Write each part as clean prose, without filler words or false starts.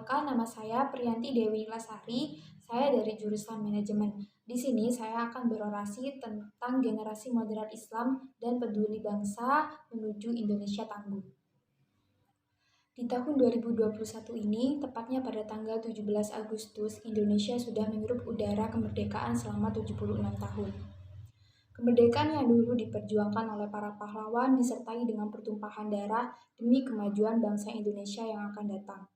Perkenalkan, nama saya Priyanti Dewi Lasari. Saya dari jurusan manajemen. Di sini saya akan berorasi tentang generasi moderat Islam dan peduli bangsa menuju Indonesia tangguh. Di tahun 2021 ini, tepatnya pada tanggal 17 Agustus, Indonesia sudah menghirup udara kemerdekaan selama 76 tahun. Kemerdekaan yang dulu diperjuangkan oleh para pahlawan disertai dengan pertumpahan darah demi kemajuan bangsa Indonesia yang akan datang.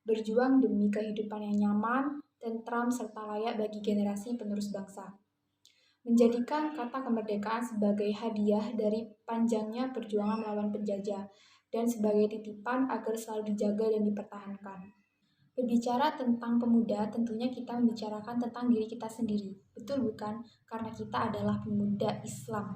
Berjuang demi kehidupan yang nyaman, tentram, serta layak bagi generasi penerus bangsa. Menjadikan kata kemerdekaan sebagai hadiah dari panjangnya perjuangan melawan penjajah dan sebagai titipan agar selalu dijaga dan dipertahankan. Berbicara tentang pemuda, tentunya kita membicarakan tentang diri kita sendiri. Betul bukan? Karena kita adalah pemuda Islam.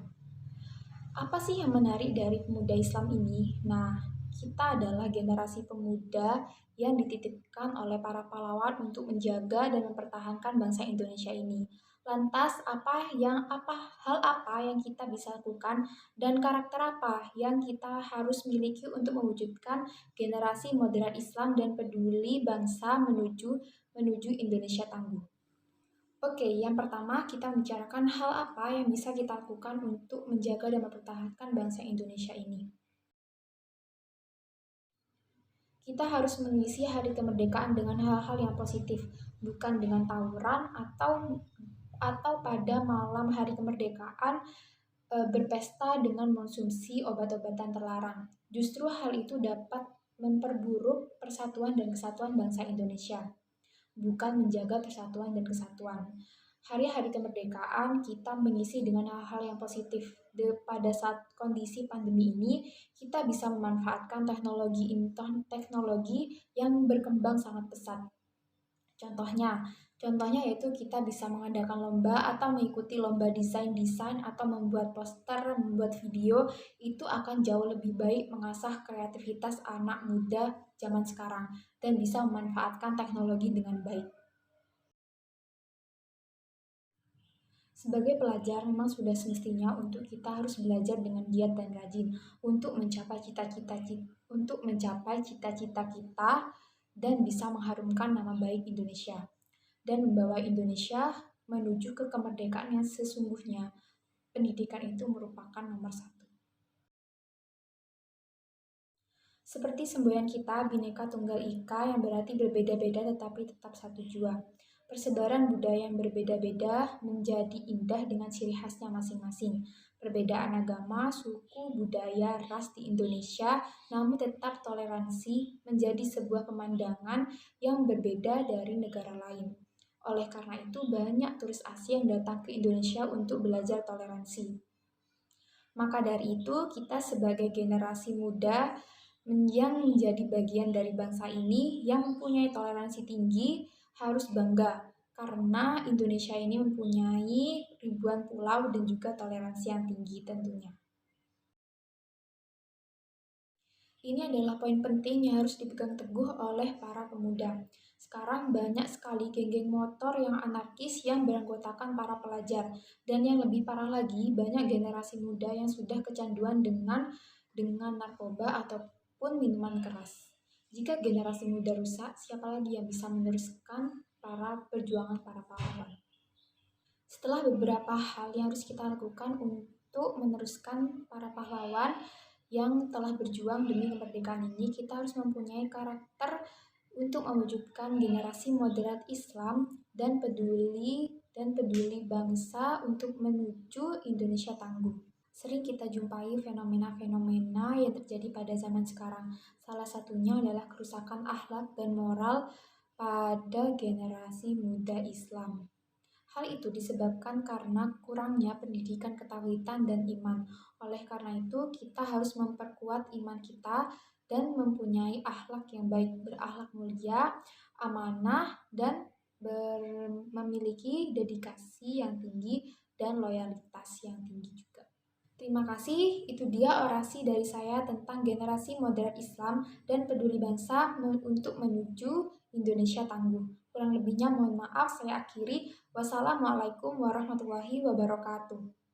Apa sih yang menarik dari pemuda Islam ini? Nah, kita adalah generasi pemuda yang dititipkan oleh para pahlawan untuk menjaga dan mempertahankan bangsa Indonesia ini. Lantas, hal apa yang kita bisa lakukan dan karakter apa yang kita harus miliki untuk mewujudkan generasi moderat Islam dan peduli bangsa menuju Indonesia tangguh? Oke, yang pertama kita membicarakan hal apa yang bisa kita lakukan untuk menjaga dan mempertahankan bangsa Indonesia ini. Kita harus mengisi hari kemerdekaan dengan hal-hal yang positif, bukan dengan tawuran atau pada malam hari kemerdekaan berpesta dengan mengonsumsi obat-obatan terlarang. Justru hal itu dapat memperburuk persatuan dan kesatuan bangsa Indonesia, bukan menjaga persatuan dan kesatuan. Hari-hari kemerdekaan kita mengisi dengan hal-hal yang positif. Pada saat kondisi pandemi ini, kita bisa memanfaatkan teknologi yang berkembang sangat pesat. Contohnya yaitu kita bisa mengadakan lomba atau mengikuti lomba desain atau membuat poster, membuat video. Itu akan jauh lebih baik mengasah kreativitas anak muda zaman sekarang dan bisa memanfaatkan teknologi dengan baik. Sebagai pelajar, memang sudah semestinya untuk kita harus belajar dengan giat dan rajin untuk mencapai cita-cita kita dan bisa mengharumkan nama baik Indonesia dan membawa Indonesia menuju ke kemerdekaan yang sesungguhnya. Pendidikan itu merupakan nomor satu. Seperti semboyan kita, Bhinneka Tunggal Ika, yang berarti berbeda-beda tetapi tetap satu jua. Persebaran budaya yang berbeda-beda menjadi indah dengan ciri khasnya masing-masing. Perbedaan agama, suku, budaya, ras di Indonesia, namun tetap toleransi menjadi sebuah pemandangan yang berbeda dari negara lain. Oleh karena itu, banyak turis asing yang datang ke Indonesia untuk belajar toleransi. Maka dari itu, kita sebagai generasi muda yang menjadi bagian dari bangsa ini yang mempunyai toleransi tinggi harus bangga karena Indonesia ini mempunyai ribuan pulau dan juga toleransi yang tinggi tentunya. Ini adalah poin penting yang harus dipegang teguh oleh para pemuda. Sekarang banyak sekali geng-geng motor yang anarkis yang beranggotakan para pelajar. Dan yang lebih parah lagi, banyak generasi muda yang sudah kecanduan dengan narkoba ataupun minuman keras. Jika generasi muda rusak, siapa lagi yang bisa meneruskan perjuangan para pahlawan? Setelah beberapa hal yang harus kita lakukan untuk meneruskan para pahlawan yang telah berjuang demi kemerdekaan ini, kita harus mempunyai karakter untuk mewujudkan generasi moderat Islam dan peduli bangsa untuk menuju Indonesia tangguh. Sering kita jumpai fenomena-fenomena yang terjadi pada zaman sekarang. Salah satunya adalah kerusakan akhlak dan moral pada generasi muda Islam. Hal itu disebabkan karena kurangnya pendidikan ketauhidan dan iman. Oleh karena itu, kita harus memperkuat iman kita dan mempunyai akhlak yang baik, berakhlak mulia, amanah, dan memiliki dedikasi yang tinggi dan loyalitas yang tinggi juga. Terima kasih, itu dia orasi dari saya tentang generasi moderat Islam dan peduli bangsa untuk menuju Indonesia tangguh. Kurang lebihnya mohon maaf, saya akhiri. Wassalamualaikum warahmatullahi wabarakatuh.